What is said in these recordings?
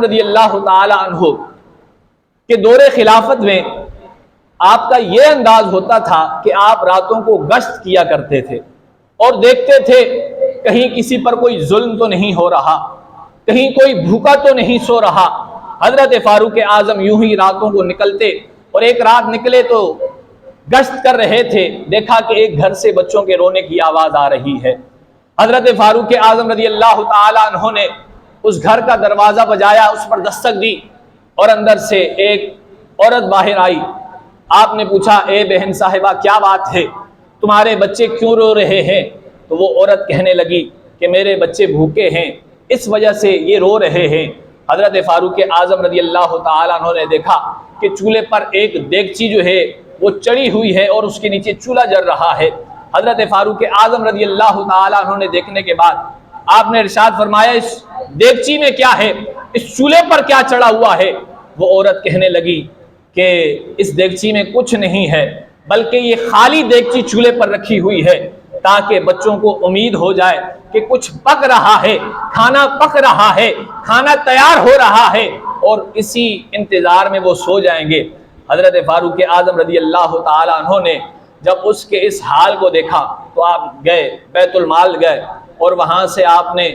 رضی اللہ تعالی عنہ کہ دور خلافت میں آپ کا یہ انداز ہوتا تھا کہ آپ راتوں کو گشت کیا کرتے تھے اور دیکھتے تھے کہیں کسی پر کوئی ظلم تو نہیں ہو رہا، کہیں کوئی بھوکا تو نہیں سو رہا۔ حضرت فاروق اعظم یوں ہی راتوں کو نکلتے اور ایک رات نکلے تو گشت کر رہے تھے، دیکھا کہ ایک گھر سے بچوں کے رونے کی آواز آ رہی ہے۔ حضرت فاروق اعظم رضی اللہ تعالی عنہ نے اس گھر کا دروازہ بجایا، اس پر دستک دی اور اندر سے ایک عورت باہر آئی۔ آپ نے پوچھا، اے بہن صاحبہ کیا بات ہے، تمہارے بچے کیوں رو رہے ہیں؟ تو وہ عورت کہنے لگی کہ میرے بچے بھوکے ہیں، اس وجہ سے یہ رو رہے ہیں۔ حضرت فاروق اعظم رضی اللہ تعالیٰ عنہ نے دیکھا کہ چولہے پر ایک دیگچی جو ہے وہ چڑھی ہوئی ہے اور اس کے نیچے چولہا جل رہا ہے۔ حضرت فاروق اعظم رضی اللہ تعالیٰ عنہ نے دیکھنے کے بعد آپ نے ارشاد فرمایا، اس دیگچی میں کیا ہے، اس چولہے پر کیا چڑھا ہوا ہے؟ وہ عورت کہنے لگی کہ اس دیگچی میں کچھ نہیں ہے، بلکہ یہ خالی دیگچی چولہے پر رکھی ہوئی ہے تاکہ بچوں کو امید ہو جائے کہ کچھ پک رہا ہے، کھانا پک رہا ہے، کھانا تیار ہو رہا ہے، اور اسی انتظار میں وہ سو جائیں گے۔ حضرت فاروق اعظم رضی اللہ تعالی عنہ نے جب اس کے اس حال کو دیکھا تو آپ گئے، بیت المال گئے اور وہاں سے آپ نے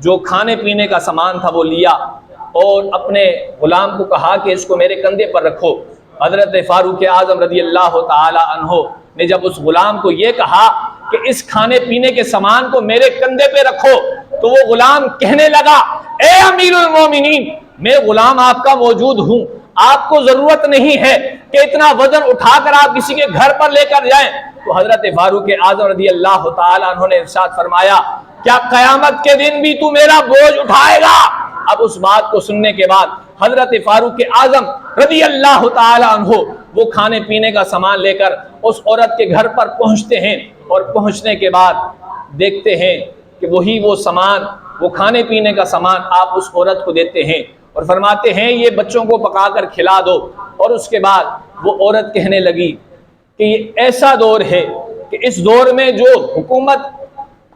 جو کھانے پینے کا سامان تھا وہ لیا اور اپنے غلام کو کہا کہ اس کو میرے کندھے پر رکھو۔ حضرت فاروق اعظم رضی اللہ تعالی عنہ نے جب اس غلام کو یہ کہا کہ اس کھانے پینے کے سامان کو میرے کندھے پہ رکھو، تو وہ غلام کہنے لگا، اے امیر المومنین، میں غلام آپ کا موجود ہوں، آپ کو ضرورت نہیں ہے کہ اتنا وزن اٹھا کر آپ کسی کے گھر پر لے کر جائیں۔ تو حضرت فاروق اعظم رضی اللہ تعالی عنہ نے ارشاد فرمایا، کیا قیامت کے دن بھی تو میرا بوجھ اٹھائے گا؟ اب اس بات کو سننے کے بعد حضرت فاروق اعظم رضی اللہ تعالی عنہ وہ کھانے پینے کا سامان لے کر اس عورت کے گھر پر پہنچتے ہیں، اور پہنچنے کے بعد دیکھتے ہیں کہ وہی وہ سامان، وہ کھانے پینے کا سامان آپ اس عورت کو دیتے ہیں اور فرماتے ہیں یہ بچوں کو پکا کر کھلا دو۔ اور اس کے بعد وہ عورت کہنے لگی کہ یہ ایسا دور ہے کہ اس دور میں جو حکومت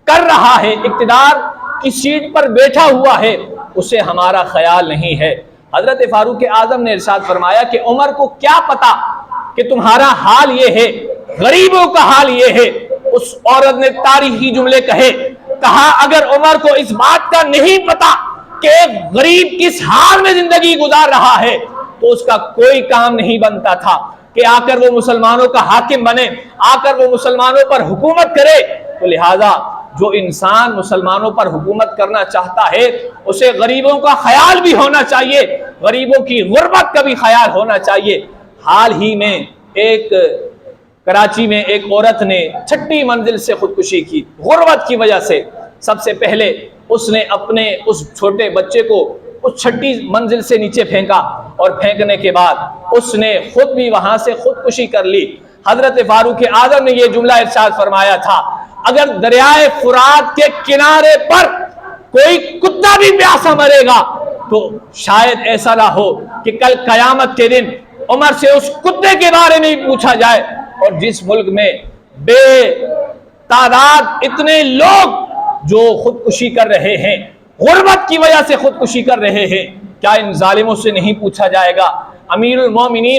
کر رہا ہے، اقتدار کی سیٹ پر بیٹھا ہوا ہے، اسے ہمارا خیال نہیں ہے۔ حضرت فاروق اعظم نے ارشاد فرمایا کہ عمر کو کیا پتا کہ تمہارا حال یہ ہے، غریبوں کا حال یہ ہے۔ اس عورت نے تاریخی جملے کہا اگر عمر کو اس بات کا نہیں پتا کہ ایک غریب کس حال میں زندگی گزار رہا ہے تو اس کا کوئی کام نہیں بنتا تھا کہ آ کر وہ مسلمانوں کا حاکم بنے، آ کر وہ مسلمانوں پر حکومت کرے۔ تو لہٰذا جو انسان مسلمانوں پر حکومت کرنا چاہتا ہے اسے غریبوں کا خیال بھی ہونا چاہیے، غریبوں کی غربت کا بھی خیال ہونا چاہیے۔ حال ہی میں کراچی میں ایک عورت نے چھٹی منزل سے خودکشی کی، غربت کی وجہ سے۔ سب سے پہلے اس نے اپنے اس چھوٹے بچے کو اس چھٹی منزل سے نیچے پھینکا اور پھینکنے کے بعد اس نے خود بھی وہاں سے خودکشی کر لی۔ حضرت فاروق اعظم نے یہ جملہ ارشاد فرمایا تھا، اگر دریائے فرات کے کنارے پر کوئی کتا بھی پیاسا مرے گا تو شاید ایسا نہ ہو کہ کل قیامت کے دن عمر سے اس کتے کے بارے میں ہی پوچھا جائے۔ اور جس ملک میں بے تعداد اتنے لوگ جو خودکشی کر رہے ہیں، غربت کی وجہ سے خودکشی کر رہے ہیں، کیا ان ظالموں سے نہیں پوچھا جائے گا؟ امیر المومنین